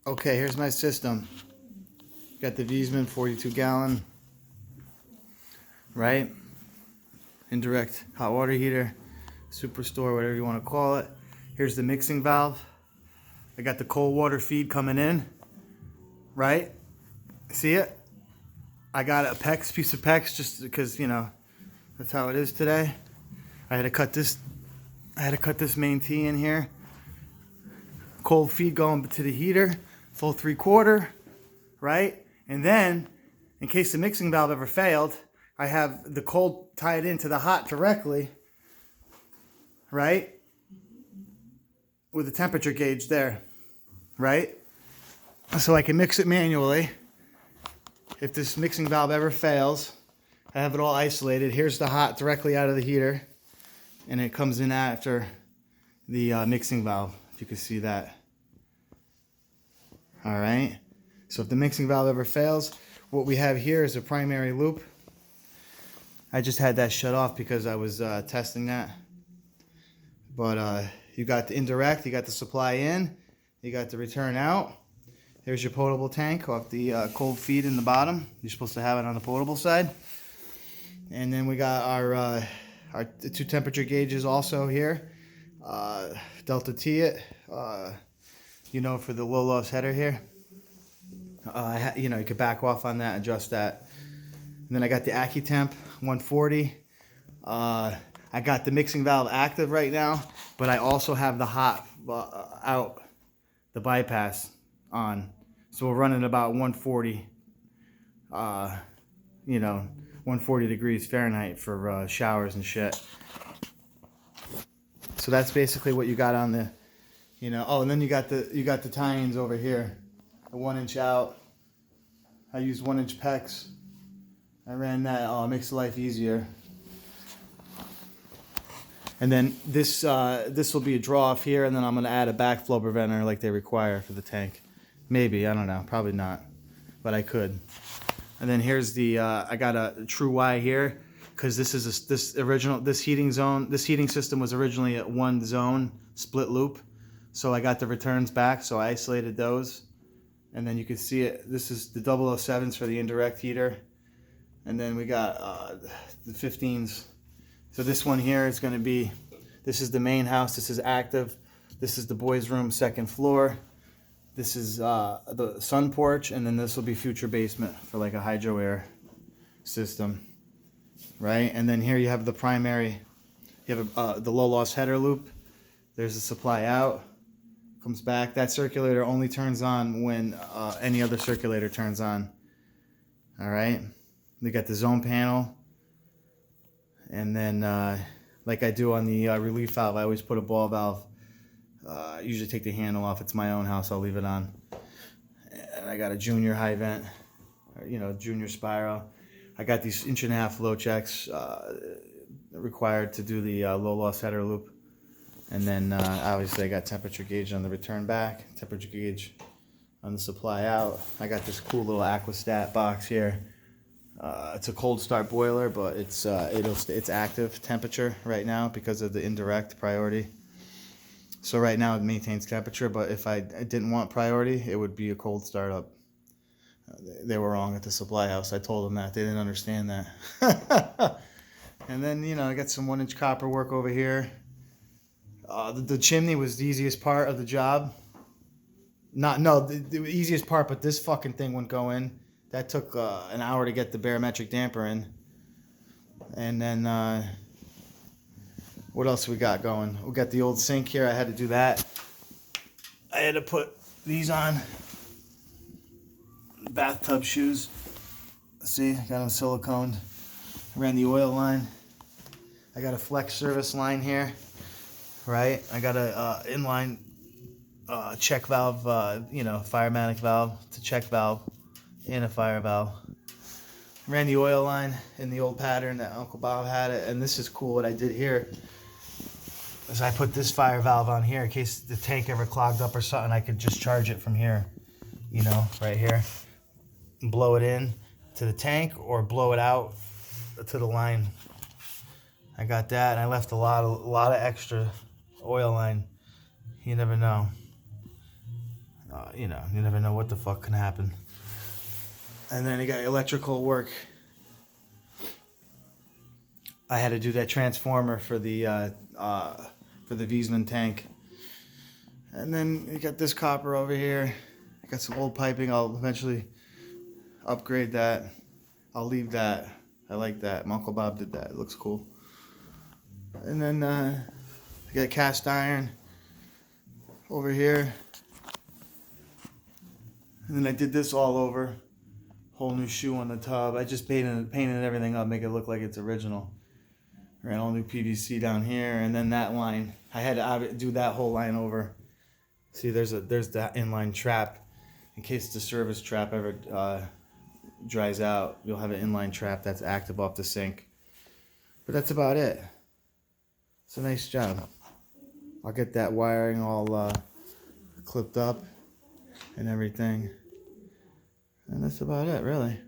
Okay, here's my system. Got the Wiesmann 42 gallon, right? Indirect hot water heater, Superstore, whatever you want to call it. Here's the mixing valve. I got the cold water feed coming in, right? See it? I got a piece of PEX just because, you know, that's how it is today. I had to cut this main T in here. Cold feed going to the heater, full 3/4, right? And then, in case the mixing valve ever failed, I have the cold tied into the hot directly, right? With a temperature gauge there, right? So I can mix it manually. If this mixing valve ever fails, I have it all isolated. Here's the hot directly out of the heater, and it comes in after the mixing valve, if you can see that. All right. So if the mixing valve ever fails, what we have here is a primary loop. I just had that shut off because I was testing that. But you got the indirect, you got the supply in, you got the return out. There's your potable tank off the cold feed in the bottom. You're supposed to have it on the potable side. And then we got our 2 temperature gauges also here. Delta T it, you know, for the low loss header here. You know, you could back off on that, adjust that. And then I got the AccuTemp 140. I got the mixing valve active right now, but I also have the hot out, the bypass on. So we're running about 140, you know, 140 degrees Fahrenheit for showers and shit. So that's basically what you got on the, you know. Oh, and then you got the tie-ins over here, the 1-inch out. I used 1-inch PEX. I ran that. Oh, it makes life easier. And then this will be a draw off here, and then I'm gonna add a backflow preventer like they require for the tank. Maybe, I don't know, probably not, but I could. And then here's the I got a True Y here because this is this heating system was originally at 1 zone split loop, so I got the returns back, so I isolated those, and then you can see it. This is the 007s for the indirect heater, and then we got the 15s. So this one here is going to be, this is the main house. This is active. This is the boys' room, 2nd floor. This is the sun porch, and then this will be future basement for like a hydro air system, right? And then here you have the primary. You have the low loss header loop. There's the supply out. Comes back. That circulator only turns on when any other circulator turns on. All right. We got the zone panel. And then, like I do on the relief valve, I always put a ball valve. Usually take the handle off. It's my own house. I'll leave it on. And I got a junior high vent, or, you know, junior spiral. I got these 1.5-inch flow checks required to do the low loss header loop. And then obviously I got temperature gauge on the return back, temperature gauge on the supply out. I got this cool little Aquastat box here. It's a cold start boiler, but it's active temperature right now because of the indirect priority. So right now it maintains temperature, but if I didn't want priority, it would be a cold startup. They were wrong at the supply house. I told them that. They didn't understand that. And then, you know, I got some 1-inch copper work over here. The chimney was the easiest part of the job. The easiest part, but this fucking thing wouldn't go in. That took an hour to get the barometric damper in. And then, what else we got going? We got the old sink here. I had to do that. I had to put these on. Bathtub shoes. See, I got them siliconed. I ran the oil line. I got a flex service line here. Right? I got a inline check valve, you know, firematic valve to check valve. And a fire valve. Ran the oil line in the old pattern that Uncle Bob had it, and this is cool. What I did here is I put this fire valve on here in case the tank ever clogged up or something. I could just charge it from here, you know, right here, and blow it in to the tank or blow it out to the line. I got that, and I left a lot of extra oil line. You never know. You know, you never know what the fuck can happen. And then you got electrical work. I had to do that transformer for the Wiesmann tank. And then you got this copper over here. I got some old piping. I'll eventually upgrade that. I'll leave that. I like that. My Uncle Bob did that. It looks cool. And then I got cast iron over here. And then I did this all over. Whole new shoe on the tub. I just painted everything up, make it look like it's original. Ran all new PVC down here, and then that line. I had to do that whole line over. See, there's that inline trap. In case the service trap ever dries out, you'll have an inline trap that's active off the sink. But that's about it. It's a nice job. I'll get that wiring all clipped up and everything. And that's about it, really.